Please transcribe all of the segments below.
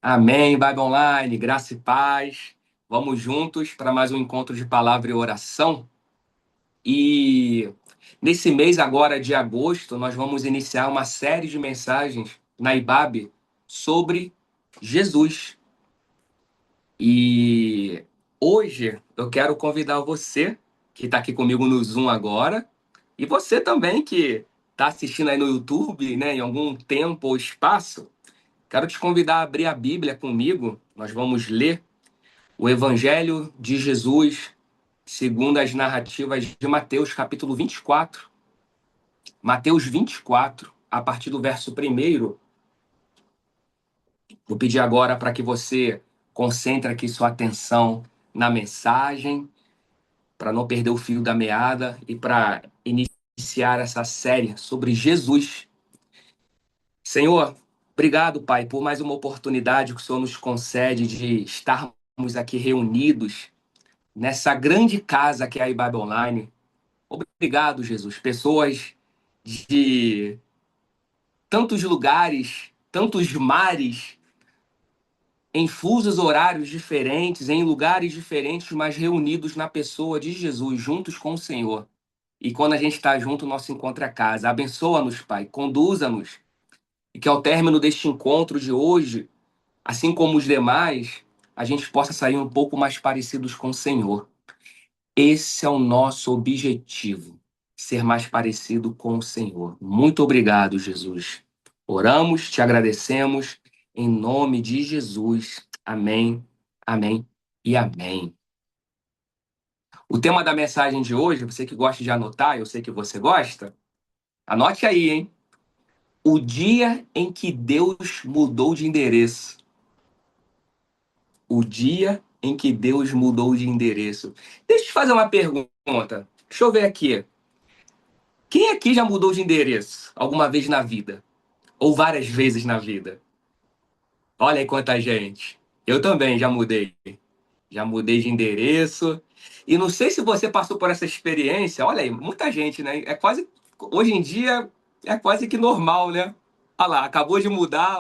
Amém, Bible Online, graça e paz. Vamos juntos para mais um encontro de palavra e oração. E nesse mês agora de agosto, nós vamos iniciar uma série de mensagens na IBAB sobre Jesus. E hoje eu quero convidar você que está aqui comigo no Zoom agora, e você também que está assistindo aí no YouTube, né, em algum tempo ou espaço. Quero te convidar a abrir a Bíblia comigo. Nós vamos ler o Evangelho de Jesus, segundo as narrativas de Mateus, capítulo 24. Mateus 24, a partir do verso 1. Vou pedir agora para que você concentre aqui sua atenção na mensagem, para não perder o fio da meada e para iniciar essa série sobre Jesus. Senhor, obrigado, Pai, por mais uma oportunidade que o Senhor nos concede de estarmos aqui reunidos nessa grande casa que é a IBAB Online. Obrigado, Jesus. Pessoas de tantos lugares, tantos mares, em fusos horários diferentes, em lugares diferentes, mas reunidos na pessoa de Jesus, juntos com o Senhor. E quando a gente está junto, o nosso encontro é casa. Abençoa-nos, Pai, conduza-nos. E que ao término deste encontro de hoje, assim como os demais, a gente possa sair um pouco mais parecidos com o Senhor. Esse é o nosso objetivo, ser mais parecido com o Senhor. Muito obrigado, Jesus. Oramos, te agradecemos, em nome de Jesus. Amém, amém e amém. O tema da mensagem de hoje, você que gosta de anotar, eu sei que você gosta, anote aí, hein? O dia em que Deus mudou de endereço. O dia em que Deus mudou de endereço. Deixa eu te fazer uma pergunta. Deixa eu ver aqui. Quem aqui já mudou de endereço alguma vez na vida? Ou várias vezes na vida? Olha aí quanta gente. Eu também já mudei. Já mudei de endereço. E não sei se você passou por essa experiência. Olha aí, muita gente, né? É quase. Hoje em dia é quase que normal, né? Olha lá, acabou de mudar.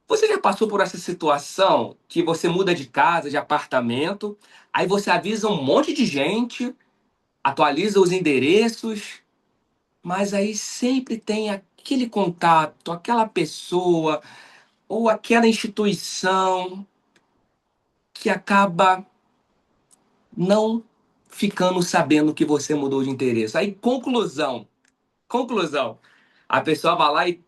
Você já passou por essa situação que você muda de casa, de apartamento, aí você avisa um monte de gente, atualiza os endereços, mas aí sempre tem aquele contato, aquela pessoa ou aquela instituição que acaba não ficando sabendo que você mudou de endereço. Aí, conclusão, a pessoa vai lá e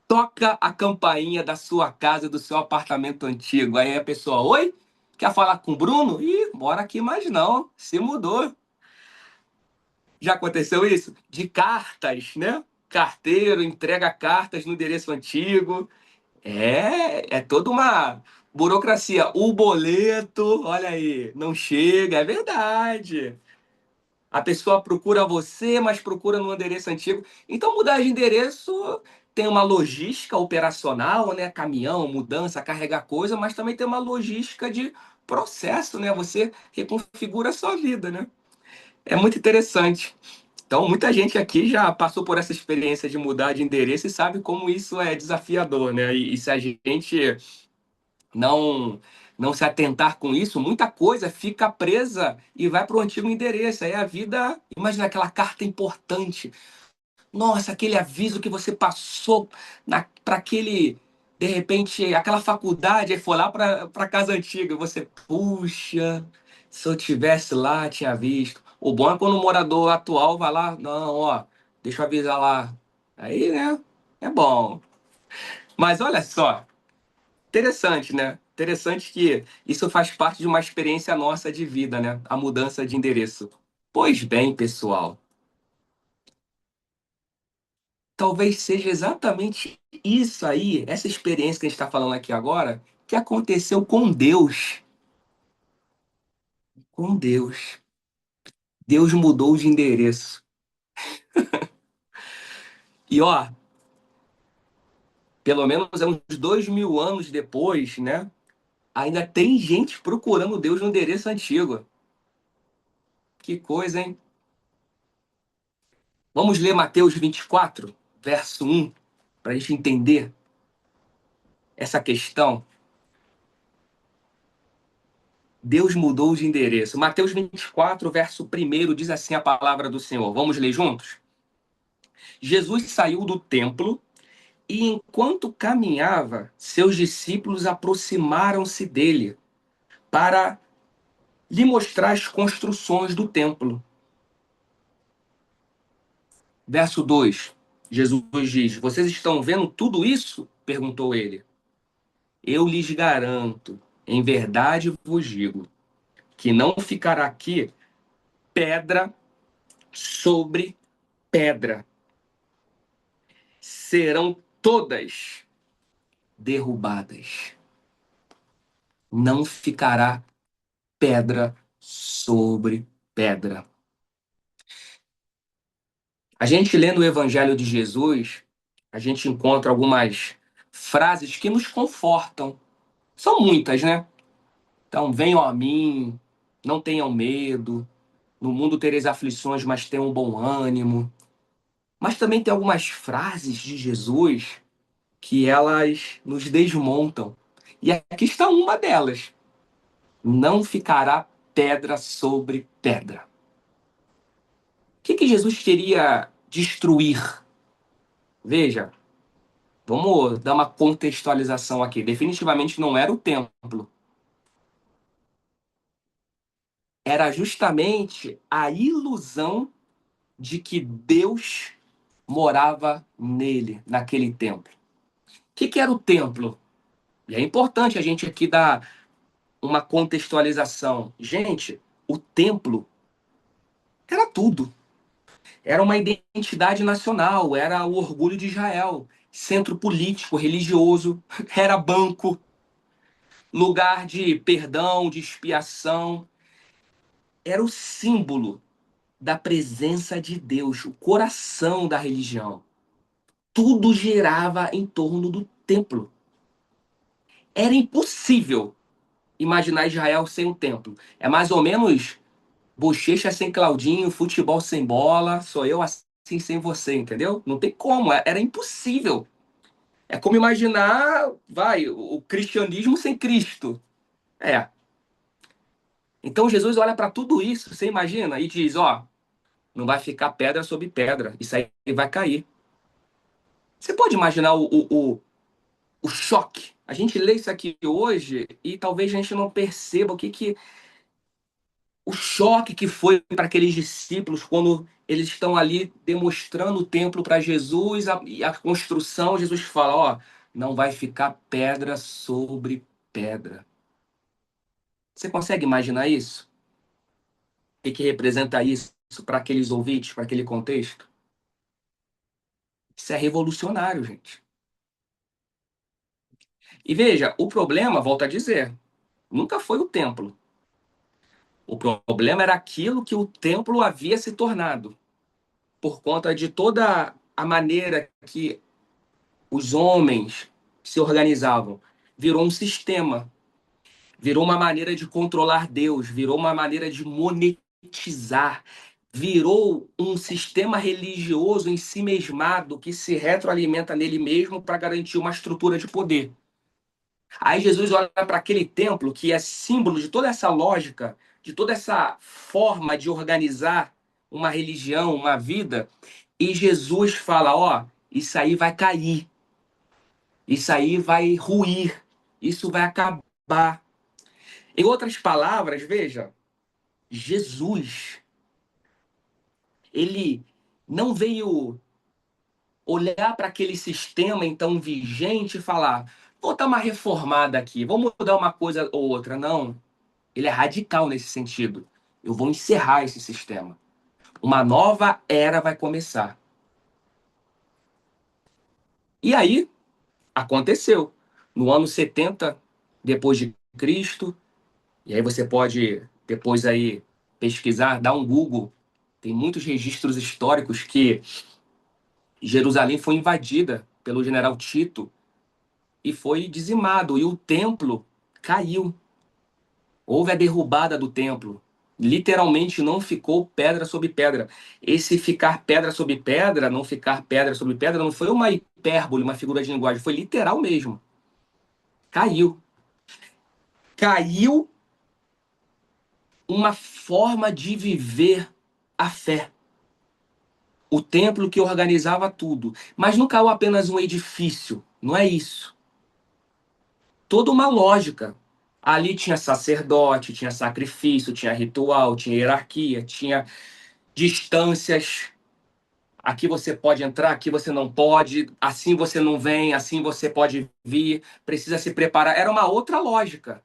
toca a campainha da sua casa, do seu apartamento antigo. Aí a pessoa, oi? Quer falar com o Bruno? Ih, mora aqui mais não, se mudou. Já aconteceu isso? De cartas, né? Carteiro entrega cartas no endereço antigo. É toda uma burocracia. O boleto, olha aí, não chega, é verdade. A pessoa procura você, mas procura no endereço antigo. Então, mudar de endereço tem uma logística operacional, né? Caminhão, mudança, carregar coisa, mas também tem uma logística de processo, né? Você reconfigura a sua vida, né? É muito interessante. Então, muita gente aqui já passou por essa experiência de mudar de endereço e sabe como isso é desafiador, né? E se a gente não não se atentar com isso, muita coisa fica presa e vai para o antigo endereço. Aí a vida, imagina aquela carta importante. Nossa, aquele aviso que você passou para aquele, de repente, aquela faculdade, aí foi lá para casa antiga. E você, puxa, se eu tivesse lá, tinha visto. O bom é quando o morador atual vai lá, não, ó, deixa eu avisar lá. Aí, né? É bom. Mas olha só, interessante, né? Interessante que isso faz parte de uma experiência nossa de vida, né? A mudança de endereço. Pois bem, pessoal, talvez seja exatamente isso aí, essa experiência que a gente está falando aqui agora, que aconteceu com Deus. Com Deus. Deus mudou de endereço. E ó, pelo menos é uns 2000 anos depois, né? Ainda tem gente procurando Deus no endereço antigo. Que coisa, hein? Vamos ler Mateus 24, verso 1, para a gente entender essa questão. Deus mudou de endereço. Mateus 24, verso 1, diz assim a palavra do Senhor. Vamos ler juntos? Jesus saiu do templo e, enquanto caminhava, seus discípulos aproximaram-se dele para lhe mostrar as construções do templo. Verso 2, Jesus diz: Vocês estão vendo tudo isso? Perguntou ele. Eu lhes garanto, em verdade vos digo, que não ficará aqui pedra sobre pedra. Serão todas derrubadas. Não ficará pedra sobre pedra. A gente lendo o Evangelho de Jesus, a gente encontra algumas frases que nos confortam. São muitas, né? Então, venham a mim, não tenham medo, no mundo tereis aflições, mas tenham um bom ânimo. Mas também tem algumas frases de Jesus que elas nos desmontam. E aqui está uma delas. Não ficará pedra sobre pedra. O que Jesus queria destruir? Veja, vamos dar uma contextualização aqui. Definitivamente não era o templo. Era justamente a ilusão de que Deus morava nele, naquele templo. O que era o templo? E é importante a gente aqui dar uma contextualização. Gente, o templo era tudo. Era uma identidade nacional, era o orgulho de Israel, centro político, religioso, era banco, lugar de perdão, de expiação. Era o símbolo da presença de Deus, o coração da religião. Tudo girava em torno do templo. Era impossível imaginar Israel sem um templo. É mais ou menos Bochecha sem Claudinho, futebol sem bola, sou eu assim sem você, entendeu? Não tem como, era impossível. É como imaginar, o cristianismo sem Cristo. É. Então Jesus olha para tudo isso, você imagina, e diz, ó, não vai ficar pedra sobre pedra, isso aí vai cair. Você pode imaginar o choque? A gente lê isso aqui hoje e talvez a gente não perceba o choque que foi para aqueles discípulos quando eles estão ali demonstrando o templo para Jesus e a construção. Jesus fala: ó, não vai ficar pedra sobre pedra. Você consegue imaginar isso? O que representa isso para aqueles ouvintes, para aquele contexto? Isso é revolucionário, gente. E veja, o problema, volto a dizer, nunca foi o templo. O problema era aquilo que o templo havia se tornado, por conta de toda a maneira que os homens se organizavam. Virou um sistema, virou uma maneira de controlar Deus, virou uma maneira de monetizar, virou um sistema religioso em si mesmado que se retroalimenta nele mesmo para garantir uma estrutura de poder. Aí Jesus olha para aquele templo que é símbolo de toda essa lógica, de toda essa forma de organizar uma religião, uma vida, e Jesus fala: ó, isso aí vai cair. Isso aí vai ruir, isso vai acabar. Em outras palavras, veja, Jesus, ele não veio olhar para aquele sistema então vigente e falar: vou dar uma reformada aqui, vou mudar uma coisa ou outra. Não, ele é radical nesse sentido. Eu vou encerrar esse sistema. Uma nova era vai começar. E aí, aconteceu. No ano 70 depois de Cristo, e aí você pode depois aí pesquisar, dar um Google. Tem muitos registros históricos que Jerusalém foi invadida pelo general Tito e foi dizimado, e o templo caiu. Houve a derrubada do templo. Literalmente não ficou pedra sobre pedra. Esse ficar pedra sobre pedra, não ficar pedra sobre pedra, não foi uma hipérbole, uma figura de linguagem, foi literal mesmo. Caiu. Caiu uma forma de viver a fé. O templo que organizava tudo. Mas não caiu apenas um edifício, não é isso. Toda uma lógica. Ali tinha sacerdote, tinha sacrifício, tinha ritual, tinha hierarquia, tinha distâncias. Aqui você pode entrar, aqui você não pode, assim você não vem, assim você pode vir, precisa se preparar. Era uma outra lógica.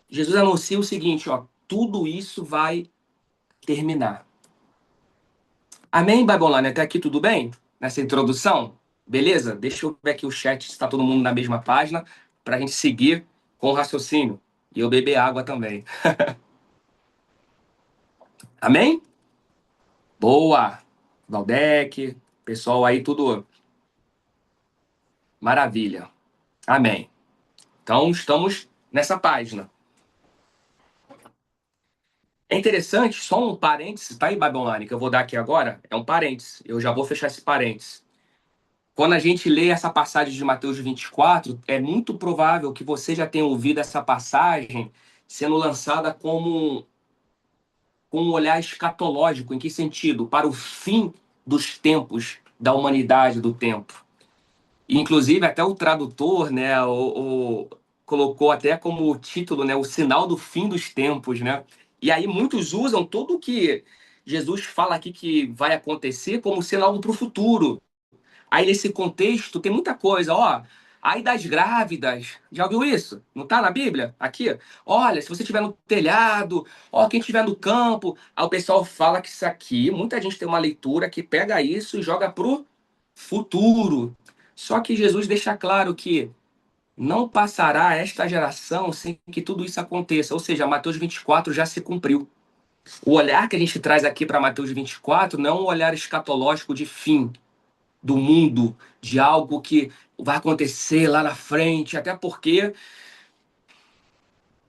Jesus anuncia o seguinte, ó, tudo isso vai terminar. Amém, Babilônia? Até aqui tudo bem? Nessa introdução? Beleza? Deixa eu ver aqui o chat se está todo mundo na mesma página para a gente seguir com o raciocínio. E eu beber água também. Amém? Boa! Valdec, pessoal aí, tudo maravilha. Amém. Então, estamos nessa página. É interessante, só um parênteses, tá aí, Babilônia, que eu vou dar aqui agora, é um parênteses. Eu já vou fechar esse parênteses. Quando a gente lê essa passagem de Mateus 24, é muito provável que você já tenha ouvido essa passagem sendo lançada como com um olhar escatológico. Em que sentido? Para o fim dos tempos da humanidade, do tempo. Inclusive, até o tradutor, né, colocou até como título, né, o sinal do fim dos tempos, né? E aí muitos usam tudo o que Jesus fala aqui que vai acontecer como sinal para o futuro. Aí nesse contexto tem muita coisa, ó. Aí das grávidas, já ouviu isso? Não tá na Bíblia? Aqui, olha, se você estiver no telhado, ó, quem estiver no campo, aí o pessoal fala que isso aqui, muita gente tem uma leitura que pega isso e joga pro futuro. Só que Jesus deixa claro que não passará esta geração sem que tudo isso aconteça. Ou seja, Mateus 24 já se cumpriu. O olhar que a gente traz aqui para Mateus 24 não é um olhar escatológico de fim do mundo, de algo que vai acontecer lá na frente, até porque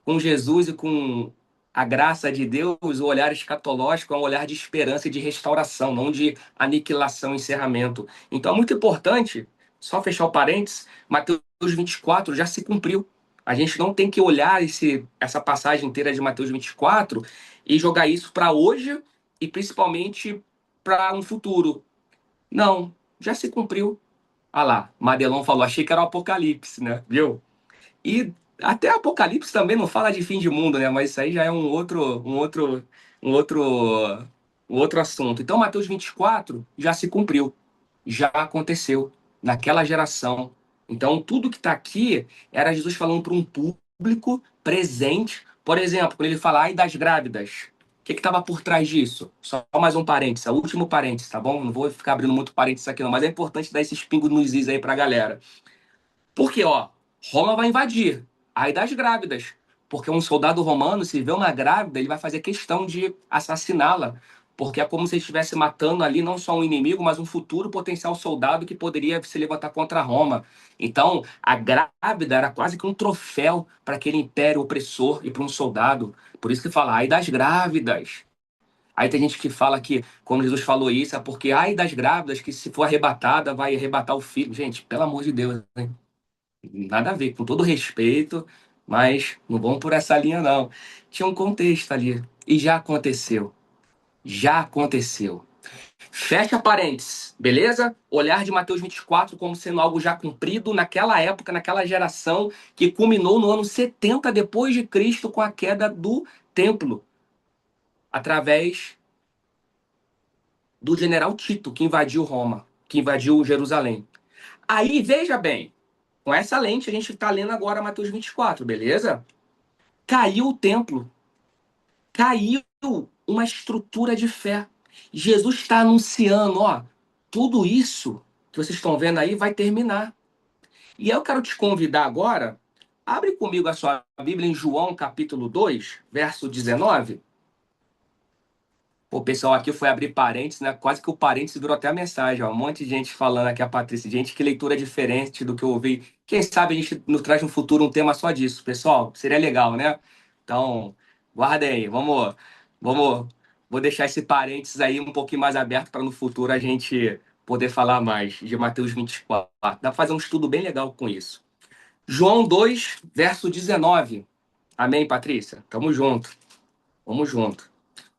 com Jesus e com a graça de Deus, o olhar escatológico é um olhar de esperança e de restauração, não de aniquilação e encerramento. Então é muito importante, só fechar o parênteses, Mateus 24 já se cumpriu. A gente não tem que olhar essa passagem inteira de Mateus 24 e jogar isso para hoje e principalmente para um futuro. Não, já se cumpriu. Ah lá, Madelon falou, achei que era o Apocalipse, né? Viu? E até Apocalipse também não fala de fim de mundo, né? Mas isso aí já é outro, um outro assunto. Então, Mateus 24 já se cumpriu, já aconteceu naquela geração. Então, tudo que está aqui era Jesus falando para um público presente. Por exemplo, quando ele fala, ai das grávidas, o que estava por trás disso? Só mais um parênteses, o último parênteses, tá bom? Não vou ficar abrindo muito parênteses aqui não, mas é importante dar esses pingos nos is aí pra galera. Porque, ó, Roma vai invadir. Aí das grávidas. Porque um soldado romano, se vê uma grávida, ele vai fazer questão de assassiná-la. Porque é como se ele estivesse matando ali não só um inimigo, mas um futuro potencial soldado que poderia se levantar contra Roma. Então, a grávida era quase que um troféu para aquele império opressor e para um soldado. Por isso que fala, ai das grávidas. Aí tem gente que fala que, quando Jesus falou isso, é porque ai das grávidas, que se for arrebatada, vai arrebatar o filho. Gente, pelo amor de Deus, né? Nada a ver, com todo respeito, mas não vamos por essa linha, não. Tinha um contexto ali. E já aconteceu. Já aconteceu. Fecha parênteses, beleza? Olhar de Mateus 24 como sendo algo já cumprido naquela época, naquela geração, que culminou no ano 70 depois de Cristo com a queda do templo, através do general Tito, que invadiu Roma, que invadiu Jerusalém. Aí, veja bem, com essa lente a gente está lendo agora Mateus 24, beleza? Caiu o templo, caiu uma estrutura de fé. Jesus está anunciando, ó, tudo isso que vocês estão vendo aí vai terminar. E eu quero te convidar agora, abre comigo a sua Bíblia em João capítulo 2, verso 19. O pessoal aqui foi abrir parênteses, né? Quase que o parênteses virou até a mensagem, ó. Um monte de gente falando aqui, a Patrícia. Gente, que leitura diferente do que eu ouvi. Quem sabe a gente nos traz no futuro um tema só disso, pessoal? Seria legal, né? Então, Guardem aí, vamos, vou deixar esse parênteses aí um pouquinho mais aberto para no futuro a gente poder falar mais de Mateus 24. Dá para fazer um estudo bem legal com isso. João 2, verso 19. Amém, Patrícia? Tamo junto, vamos junto.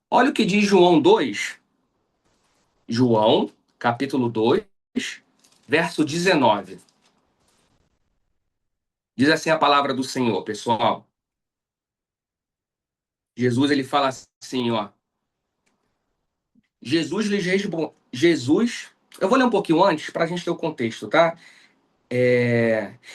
Olha o que diz João 2, João, capítulo 2, verso 19. Diz assim a palavra do Senhor, pessoal. Jesus, ele fala assim, ó. Jesus, eu vou ler um pouquinho antes para a gente ter o contexto, tá?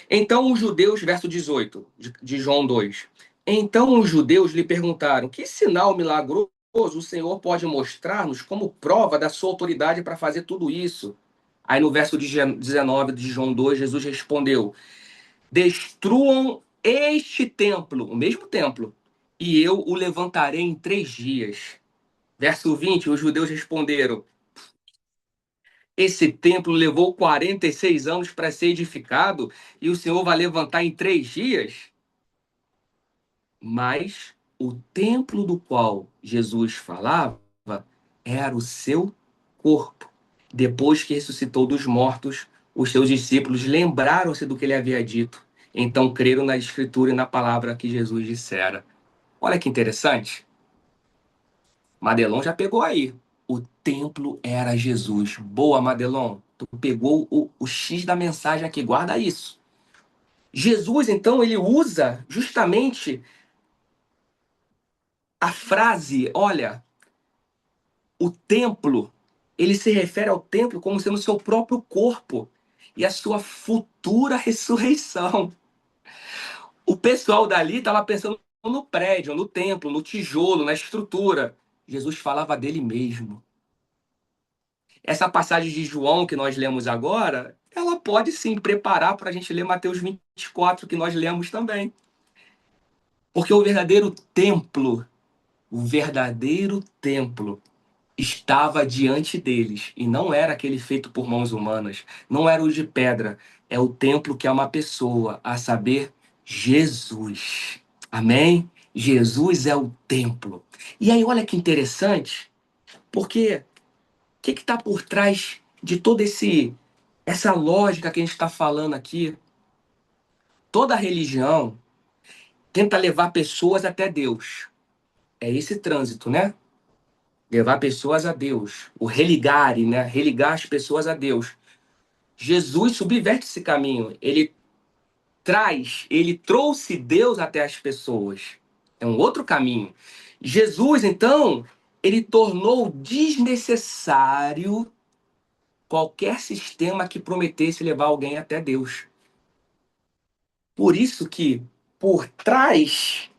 Então os judeus, verso 18 de João 2. Então os judeus lhe perguntaram: que sinal milagroso o Senhor pode mostrar-nos como prova da sua autoridade para fazer tudo isso? Aí no verso 19 de João 2, Jesus respondeu: destruam este templo, o mesmo templo, e eu o levantarei em 3 dias. Verso 20, os judeus responderam: esse templo levou 46 anos para ser edificado e o Senhor vai levantar em 3 dias? Mas o templo do qual Jesus falava era o seu corpo. Depois que ressuscitou dos mortos, os seus discípulos lembraram-se do que ele havia dito. Então creram na Escritura e na palavra que Jesus dissera. Olha que interessante. Madelon já pegou aí. O templo era Jesus. Boa, Madelon. Tu pegou o X da mensagem aqui. Guarda isso. Jesus, então, ele usa justamente a frase, olha, o templo, ele se refere ao templo como sendo o seu próprio corpo e a sua futura ressurreição. O pessoal dali estava pensando no prédio, no templo, no tijolo, na estrutura. Jesus falava dele mesmo. Essa passagem de João que nós lemos agora, ela pode sim preparar para a gente ler Mateus 24, que nós lemos também. Porque o verdadeiro templo estava diante deles e não era aquele feito por mãos humanas, não era o de pedra, é o templo que é uma pessoa, a saber, Jesus. Amém? Jesus é o templo. E aí, olha que interessante, porque o que está por trás de toda essa lógica que a gente está falando aqui? Toda religião tenta levar pessoas até Deus. É esse trânsito, né? Levar pessoas a Deus. O religare, né? Religar as pessoas a Deus. Jesus subverte esse caminho. Ele trouxe Deus até as pessoas. É um outro caminho. Jesus, então, ele tornou desnecessário qualquer sistema que prometesse levar alguém até Deus. Por isso que, por trás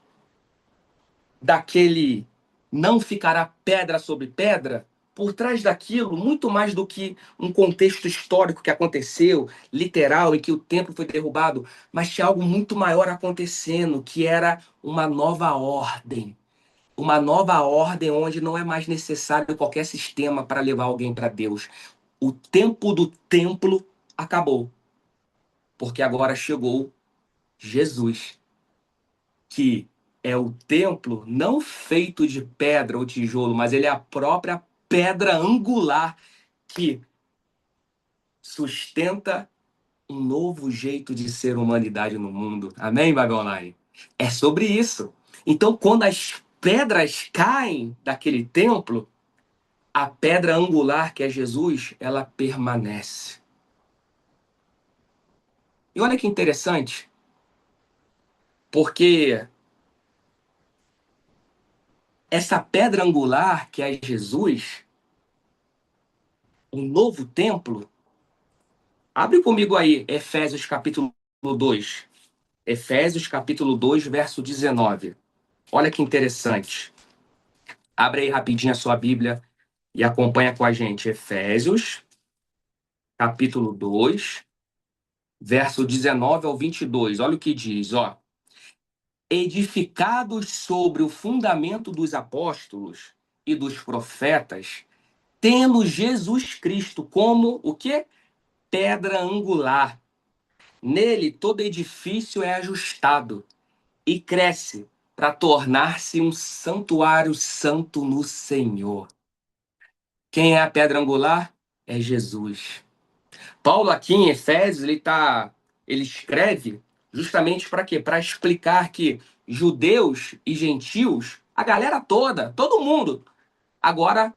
daquele não ficará pedra sobre pedra, por trás daquilo, muito mais do que um contexto histórico que aconteceu, literal, em que o templo foi derrubado, mas tinha algo muito maior acontecendo, que era uma nova ordem. Uma nova ordem onde não é mais necessário qualquer sistema para levar alguém para Deus. O tempo do templo acabou, porque agora chegou Jesus, que é o templo não feito de pedra ou tijolo, mas ele é a própria pedra angular que sustenta um novo jeito de ser humanidade no mundo. Amém, Bible Online? É sobre isso. Então, quando as pedras caem daquele templo, a pedra angular, que é Jesus, ela permanece. E olha que interessante, porque essa pedra angular, que é Jesus, o novo templo, abre comigo aí, Efésios capítulo 2. Efésios capítulo 2, verso 19. Olha que interessante. Abre aí rapidinho a sua Bíblia e acompanha com a gente. Efésios capítulo 2, verso 19 ao 22. Olha o que diz, ó. Edificados sobre o fundamento dos apóstolos e dos profetas, tendo Jesus Cristo como o quê? Pedra angular. Nele todo edifício é ajustado e cresce para tornar-se um santuário santo no Senhor. Quem é a pedra angular? É Jesus. Paulo aqui em Efésios, ele escreve justamente para quê? Para explicar que judeus e gentios, a galera toda, todo mundo, agora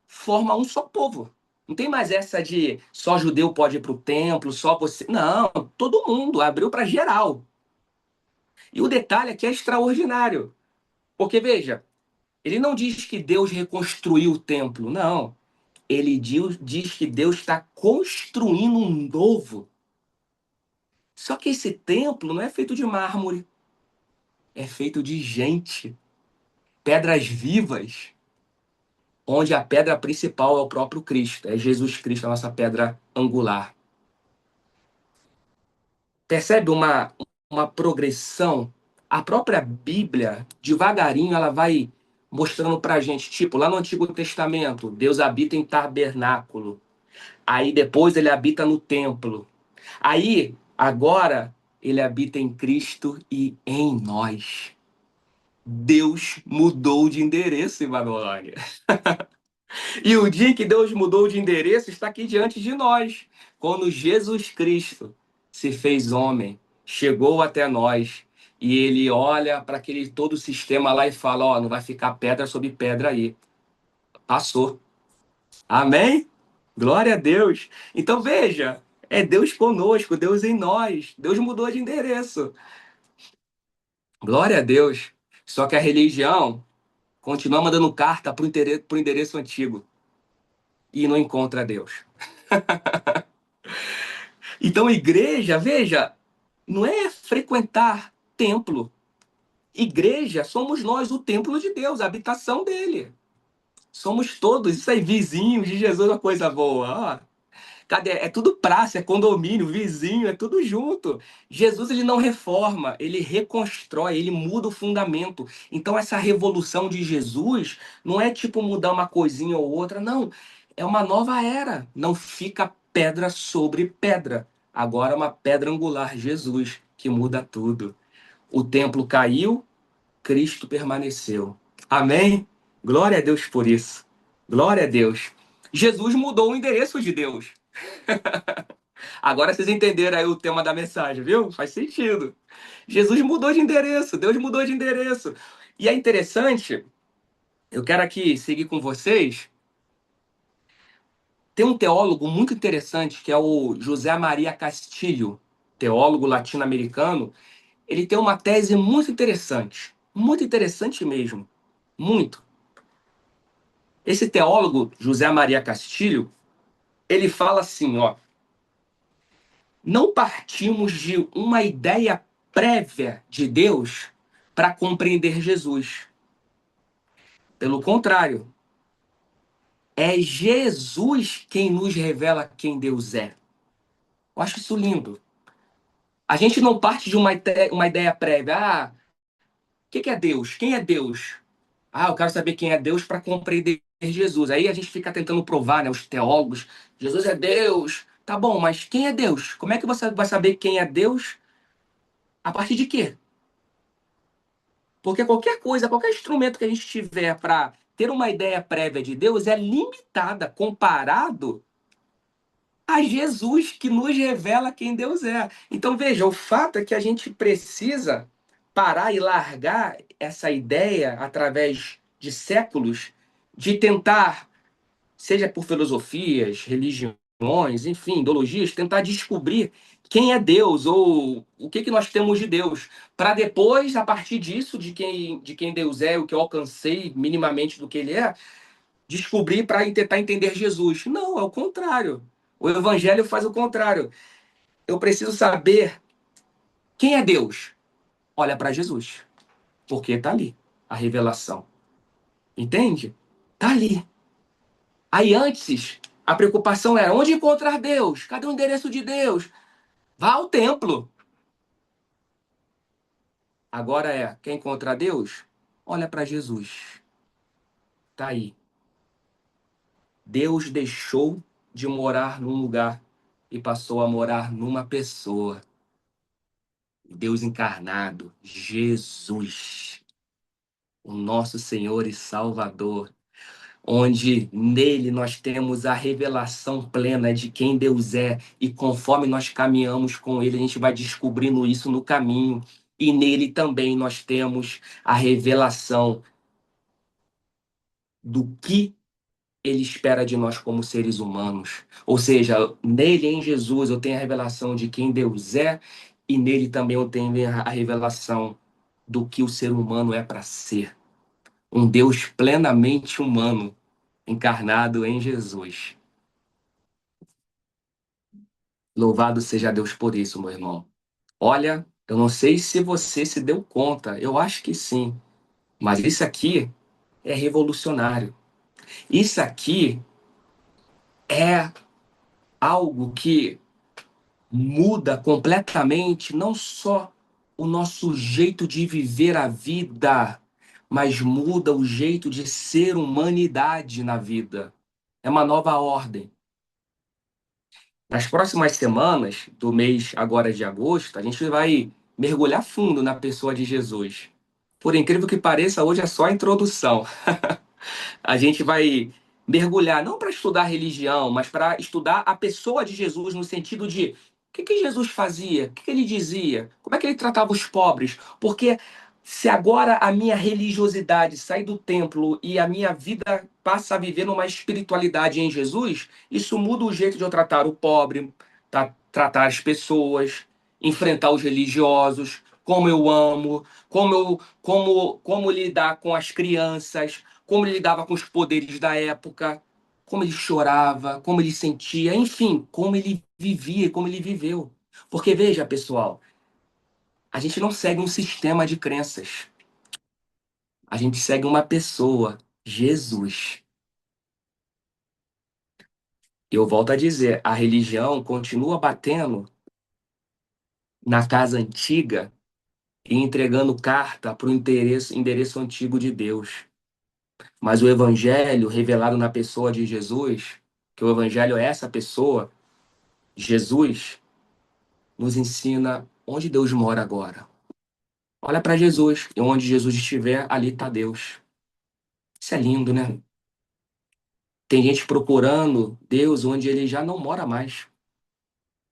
forma um só povo. Não tem mais essa de só judeu pode ir para o templo, só você. Não, todo mundo abriu para geral. E o detalhe aqui é extraordinário. Porque, veja, ele não diz que Deus reconstruiu o templo, não. Ele diz que Deus está construindo um novo. Só que esse templo não é feito de mármore, é feito de gente, pedras vivas, onde a pedra principal é o próprio Cristo, é Jesus Cristo, a nossa pedra angular. Percebe uma progressão? A própria Bíblia, devagarinho, ela vai mostrando pra gente, tipo, lá no Antigo Testamento, Deus habita em tabernáculo. Aí depois ele habita no templo. Aí, agora, ele habita em Cristo e em nós. Deus mudou de endereço, Emanuele. E o dia que Deus mudou de endereço está aqui diante de nós. Quando Jesus Cristo se fez homem, chegou até nós, e ele olha para aquele todo o sistema lá e fala: Ó, não vai ficar pedra sobre pedra aí. Passou. Amém? Glória a Deus. Então veja, é Deus conosco, Deus em nós. Deus mudou de endereço. Glória a Deus. Só que a religião continua mandando carta para o endereço antigo e não encontra Deus. Então, igreja, veja, não é frequentar templo. Igreja somos nós, o templo de Deus, a habitação dele. Somos todos, isso aí, vizinhos de Jesus, uma coisa boa. Ó. Cadê? É tudo praça, é condomínio, vizinho, é tudo junto. Jesus, ele não reforma, ele reconstrói, ele muda o fundamento. Então, essa revolução de Jesus não é tipo mudar uma coisinha ou outra, não. É uma nova era. Não fica pedra sobre pedra. Agora, é uma pedra angular, Jesus, que muda tudo. O templo caiu, Cristo permaneceu. Amém? Glória a Deus por isso. Glória a Deus. Jesus mudou o endereço de Deus. Agora vocês entenderam aí o tema da mensagem, viu? Faz sentido. Jesus mudou de endereço, Deus mudou de endereço. E é interessante, eu quero aqui seguir com vocês. Tem um teólogo muito interessante que é o José Maria Castilho, teólogo latino-americano. Ele tem uma tese muito interessante mesmo, muito. Esse teólogo, José Maria Castilho, ele fala assim, ó: não partimos de uma ideia prévia de Deus para compreender Jesus. Pelo contrário, é Jesus quem nos revela quem Deus é. Eu acho isso lindo. A gente não parte de uma ideia prévia. Ah, o que é Deus? Quem é Deus? Ah, eu quero saber quem é Deus para compreender Jesus. Aí a gente fica tentando provar, né, os teólogos. Jesus é Deus. Tá bom, mas quem é Deus? Como é que você vai saber quem é Deus a partir de quê? Porque qualquer coisa, qualquer instrumento que a gente tiver para ter uma ideia prévia de Deus é limitada comparado a Jesus, que nos revela quem Deus é. Então, veja, o fato é que a gente precisa parar e largar essa ideia através de séculos de tentar, seja por filosofias, religiões, enfim, ideologias, tentar descobrir quem é Deus ou o que nós temos de Deus, para depois, a partir disso, de quem Deus é, o que eu alcancei minimamente do que ele é, descobrir para tentar entender Jesus. Não, é o contrário. O evangelho faz o contrário. Eu preciso saber quem é Deus. Olha para Jesus, porque está ali a revelação. Entende? Está ali. Aí antes, a preocupação era: onde encontrar Deus? Cadê o endereço de Deus? Vá ao templo. Agora quer encontrar Deus? Olha para Jesus. Tá aí. Deus deixou de morar num lugar e passou a morar numa pessoa. Deus encarnado, Jesus. o nosso Senhor e Salvador, onde nele nós temos a revelação plena de quem Deus é, e conforme nós caminhamos com ele, a gente vai descobrindo isso no caminho, e nele também nós temos a revelação do que ele espera de nós como seres humanos. Ou seja, nele, em Jesus, eu tenho a revelação de quem Deus é, e nele também eu tenho a revelação do que o ser humano é para ser. Um Deus plenamente humano, encarnado em Jesus. Louvado seja Deus por isso, meu irmão. Olha, eu não sei se você se deu conta, eu acho que sim, mas isso aqui é revolucionário. Isso aqui é algo que muda completamente não só o nosso jeito de viver a vida, mas muda o jeito de ser humanidade na vida. É uma nova ordem. Nas próximas semanas do mês agora de agosto, a gente vai mergulhar fundo na pessoa de Jesus. Por incrível que pareça, hoje é só a introdução. A gente vai mergulhar não para estudar religião, mas para estudar a pessoa de Jesus no sentido de o que Jesus fazia, o que ele dizia, como é que ele tratava os pobres. Porque se agora a minha religiosidade sai do templo e a minha vida passa a viver numa espiritualidade em Jesus, isso muda o jeito de eu tratar o pobre, tratar as pessoas, enfrentar os religiosos, como eu amo, como lidar com as crianças, como ele lidava com os poderes da época, como ele chorava, como ele sentia, enfim, como ele vivia, como ele viveu. Porque veja, pessoal, a gente não segue um sistema de crenças. A gente segue uma pessoa, Jesus. Eu volto a dizer, a religião continua batendo na casa antiga e entregando carta para o endereço antigo de Deus. Mas o evangelho revelado na pessoa de Jesus, que o evangelho é essa pessoa, Jesus, nos ensina onde Deus mora agora. Olha para Jesus, e onde Jesus estiver, ali está Deus. Isso é lindo, né? Tem gente procurando Deus onde ele já não mora mais.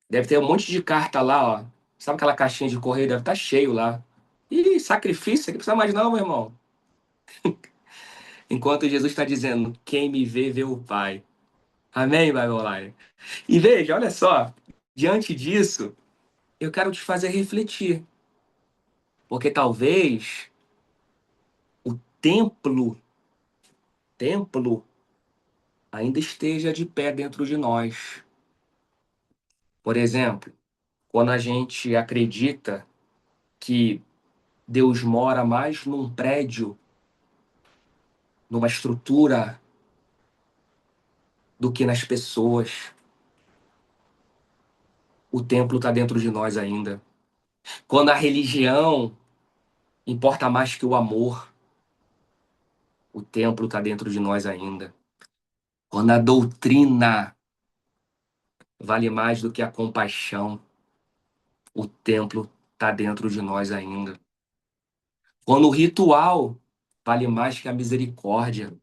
Deve ter um monte de carta lá, ó. Sabe aquela caixinha de correio? Deve estar cheio lá. E sacrifício, que precisa mais não, meu irmão. Enquanto Jesus está dizendo, quem me vê, vê o Pai. Amém, Bible Online? E veja, olha só, diante disso, eu quero te fazer refletir. Porque talvez o templo ainda esteja de pé dentro de nós. Por exemplo, quando a gente acredita que Deus mora mais num prédio, numa estrutura, do que nas pessoas, o templo está dentro de nós ainda. Quando a religião importa mais que o amor, o templo está dentro de nós ainda. Quando a doutrina vale mais do que a compaixão, o templo está dentro de nós ainda. Quando o ritual vale mais que a misericórdia,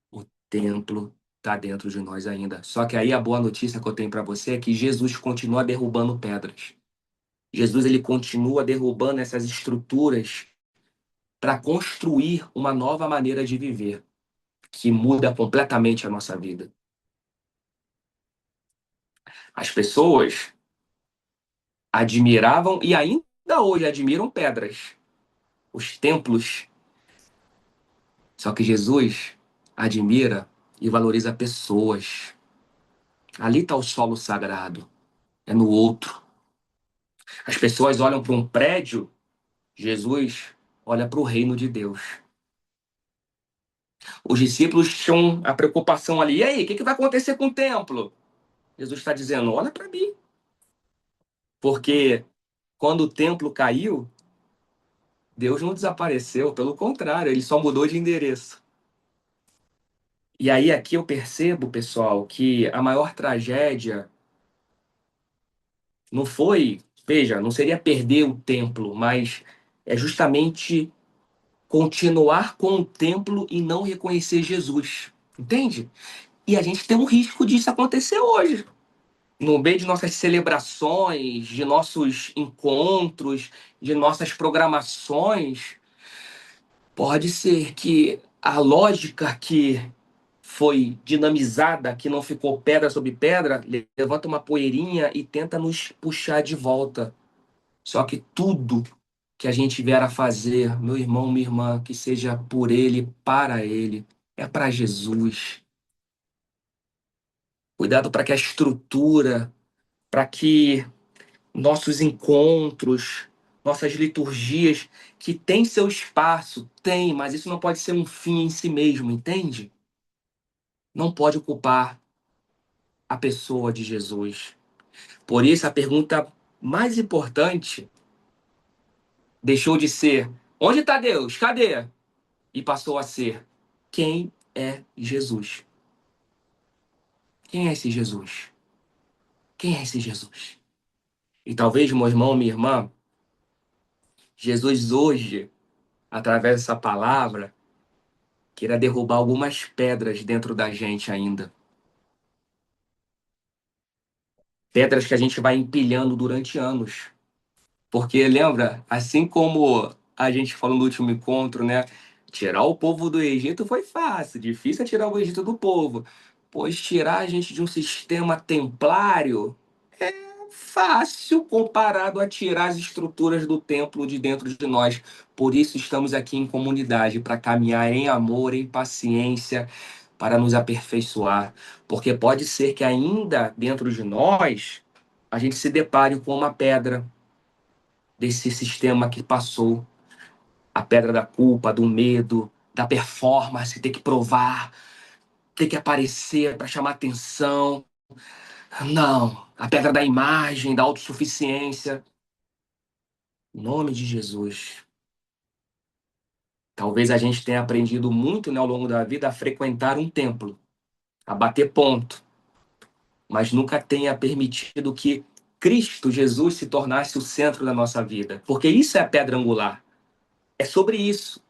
o templo está dentro de nós ainda. Só que aí a boa notícia que eu tenho para você é que Jesus continua derrubando pedras. Jesus ele continua derrubando essas estruturas para construir uma nova maneira de viver, que muda completamente a nossa vida. As pessoas admiravam e ainda hoje admiram pedras, os templos. Só que Jesus admira e valoriza pessoas. Ali está o solo sagrado, é no outro. As pessoas olham para um prédio, Jesus olha para o reino de Deus. Os discípulos tinham a preocupação ali, e aí, o que vai acontecer com o templo? Jesus está dizendo, olha para mim. Porque quando o templo caiu, Deus não desapareceu, pelo contrário, ele só mudou de endereço. E aí aqui eu percebo, pessoal, que a maior tragédia não foi, veja, não seria perder o templo, mas é justamente continuar com o templo e não reconhecer Jesus. Entende? E a gente tem um risco disso acontecer hoje. No meio de nossas celebrações, de nossos encontros, de nossas programações, pode ser que a lógica que foi dinamizada, que não ficou pedra sobre pedra, levanta uma poeirinha e tenta nos puxar de volta. Só que tudo que a gente vier a fazer, meu irmão, minha irmã, que seja por ele, para ele, é para Jesus. Cuidado para que a estrutura, para que nossos encontros, nossas liturgias, que tem seu espaço, tem, mas isso não pode ser um fim em si mesmo, entende? Não pode ocupar a pessoa de Jesus. Por isso, a pergunta mais importante deixou de ser: onde está Deus? Cadê? E passou a ser: quem é Jesus? Quem é esse Jesus? Quem é esse Jesus? E talvez, meu irmão, minha irmã, Jesus hoje, através dessa palavra, queira derrubar algumas pedras dentro da gente ainda. Pedras que a gente vai empilhando durante anos. Porque lembra, assim como a gente falou no último encontro, né? Tirar o povo do Egito foi fácil, difícil é tirar o Egito do povo. Pois tirar a gente de um sistema templário fácil comparado a tirar as estruturas do templo de dentro de nós. Por isso estamos aqui em comunidade, para caminhar em amor, em paciência, para nos aperfeiçoar. Porque pode ser que ainda dentro de nós a gente se depare com uma pedra desse sistema que passou, a pedra da culpa, do medo, da performance, ter que provar, ter que aparecer para chamar atenção. Não, a pedra da imagem, da autossuficiência. Em nome de Jesus. Talvez a gente tenha aprendido muito, né, ao longo da vida a frequentar um templo, a bater ponto, mas nunca tenha permitido que Cristo Jesus se tornasse o centro da nossa vida, porque isso é a pedra angular. É sobre isso.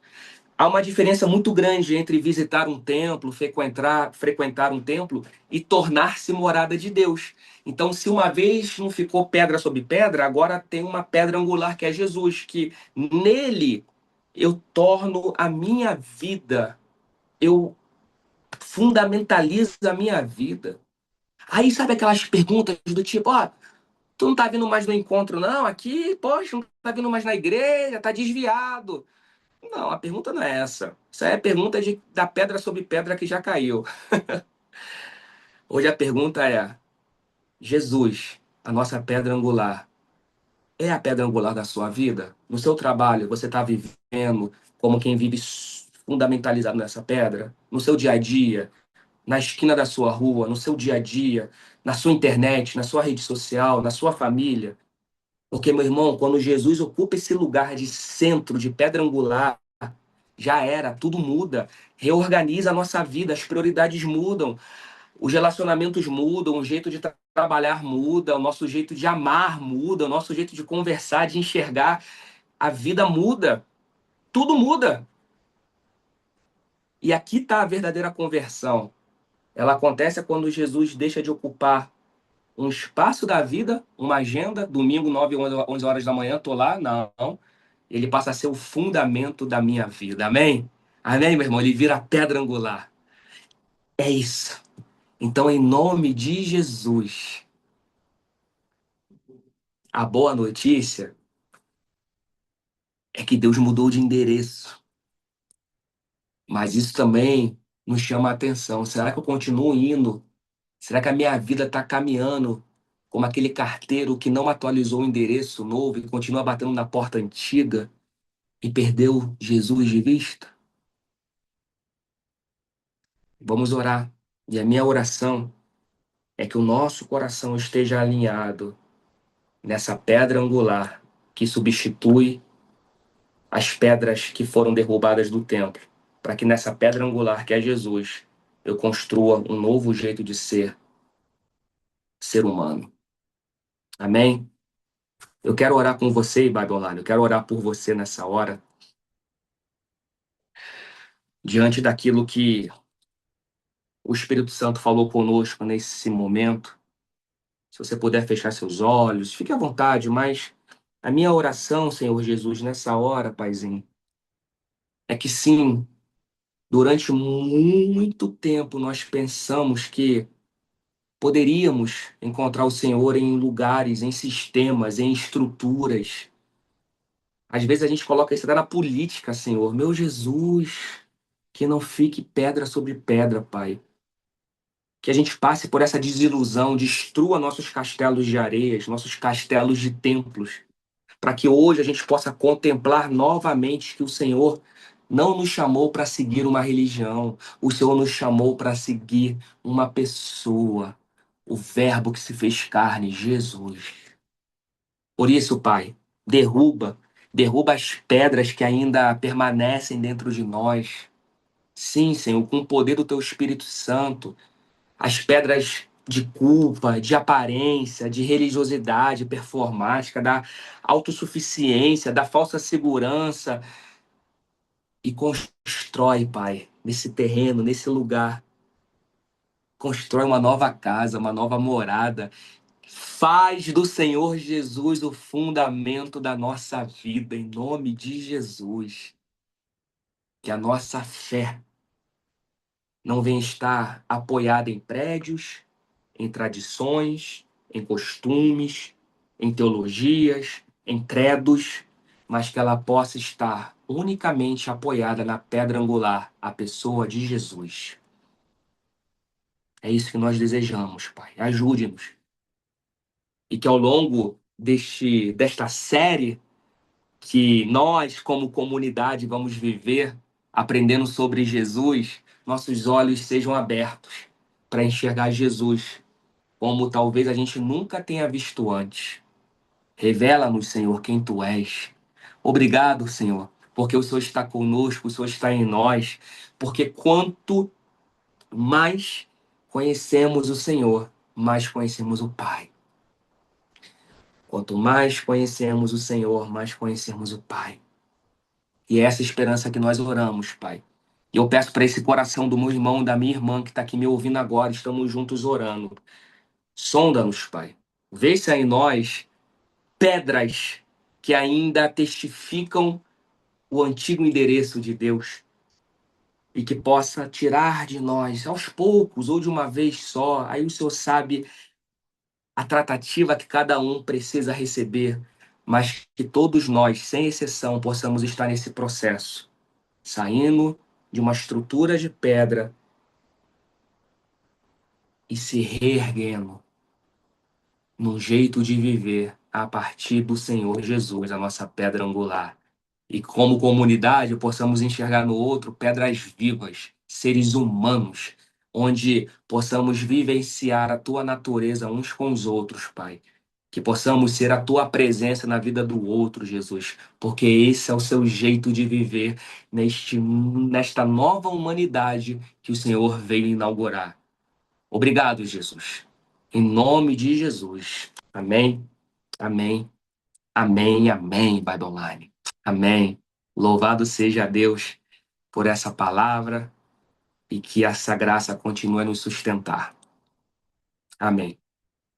Há uma diferença muito grande entre visitar um templo, frequentar um templo e tornar-se morada de Deus. Então, se uma vez não ficou pedra sobre pedra, agora tem uma pedra angular que é Jesus, que nele eu torno a minha vida, eu fundamentalizo a minha vida. Aí, sabe aquelas perguntas do tipo, ó, tu não tá vindo mais no encontro, não? Aqui, poxa, não tá vindo mais na igreja, tá desviado. Não, a pergunta não é essa. Essa é a pergunta da pedra sobre pedra que já caiu. Hoje a pergunta é: Jesus, a nossa pedra angular, é a pedra angular da sua vida? No seu trabalho, você está vivendo como quem vive fundamentalizado nessa pedra? No seu dia a dia, na esquina da sua rua, no seu dia a dia, na sua internet, na sua rede social, na sua família? Porque, meu irmão, quando Jesus ocupa esse lugar de centro, de pedra angular, já era, tudo muda. Reorganiza a nossa vida, as prioridades mudam, os relacionamentos mudam, o jeito de trabalhar muda, o nosso jeito de amar muda, o nosso jeito de conversar, de enxergar, a vida muda, tudo muda. E aqui está a verdadeira conversão. Ela acontece quando Jesus deixa de ocupar um espaço da vida, uma agenda, domingo, 9, 11 horas da manhã, tô lá, não. Ele passa a ser o fundamento da minha vida, amém? Amém, meu irmão? Ele vira a pedra angular. É isso. Então, em nome de Jesus, a boa notícia é que Deus mudou de endereço. Mas isso também nos chama a atenção. Será que eu continuo indo? Será que a minha vida está caminhando como aquele carteiro que não atualizou o endereço novo e continua batendo na porta antiga e perdeu Jesus de vista? Vamos orar. E a minha oração é que o nosso coração esteja alinhado nessa pedra angular que substitui as pedras que foram derrubadas do templo, para que nessa pedra angular que é Jesus, eu construa um novo jeito de ser humano. Amém? Eu quero orar com você, Bible Online. Eu quero orar por você nessa hora. diante daquilo que o Espírito Santo falou conosco nesse momento. Se você puder fechar seus olhos, fique à vontade, mas a minha oração, Senhor Jesus, nessa hora, Paizinho, é que sim, durante muito tempo nós pensamos que poderíamos encontrar o Senhor em lugares, em sistemas, em estruturas. Às vezes a gente coloca isso até na política, Senhor. Meu Jesus, que não fique pedra sobre pedra, Pai. Que a gente passe por essa desilusão, destrua nossos castelos de areias, nossos castelos de templos, para que hoje a gente possa contemplar novamente que o Senhor não nos chamou para seguir uma religião, o Senhor nos chamou para seguir uma pessoa, o Verbo que se fez carne, Jesus. Por isso, Pai, derruba as pedras que ainda permanecem dentro de nós. Sim, Senhor, com o poder do Teu Espírito Santo, as pedras de culpa, de aparência, de religiosidade performática, da autossuficiência, da falsa segurança, e constrói, Pai, nesse terreno, nesse lugar, constrói uma nova casa, uma nova morada. Faz do Senhor Jesus o fundamento da nossa vida, em nome de Jesus. Que a nossa fé não venha estar apoiada em prédios, em tradições, em costumes, em teologias, em credos, mas que ela possa estar unicamente apoiada na pedra angular, a pessoa de Jesus. É isso que nós desejamos, Pai. Ajude-nos. E que ao longo desta série que nós, como comunidade, vamos viver aprendendo sobre Jesus, nossos olhos sejam abertos para enxergar Jesus como talvez a gente nunca tenha visto antes. Revela-nos, Senhor, quem Tu és. Obrigado, Senhor, porque o Senhor está conosco, o Senhor está em nós, porque quanto mais conhecemos o Senhor, mais conhecemos o Pai. Quanto mais conhecemos o Senhor, mais conhecemos o Pai. E é essa esperança que nós oramos, Pai. E eu peço para esse coração do meu irmão, da minha irmã que está aqui me ouvindo agora, estamos juntos orando. Sonda-nos, Pai. Vê se há em nós pedras que ainda testificam o antigo endereço de Deus e que possa tirar de nós, aos poucos ou de uma vez só. Aí o Senhor sabe a tratativa que cada um precisa receber, mas que todos nós, sem exceção, possamos estar nesse processo, saindo de uma estrutura de pedra e se reerguendo num jeito de viver a partir do Senhor Jesus, a nossa pedra angular. E como comunidade possamos enxergar no outro pedras vivas, seres humanos, onde possamos vivenciar a tua natureza uns com os outros, Pai. Que possamos ser a tua presença na vida do outro, Jesus, porque esse é o seu jeito de viver nesta nova humanidade que o Senhor veio inaugurar. Obrigado, Jesus. Em nome de Jesus. Amém, amém, amém, amém, Bible Online. Amém. Louvado seja Deus por essa palavra e que essa graça continue a nos sustentar. Amém.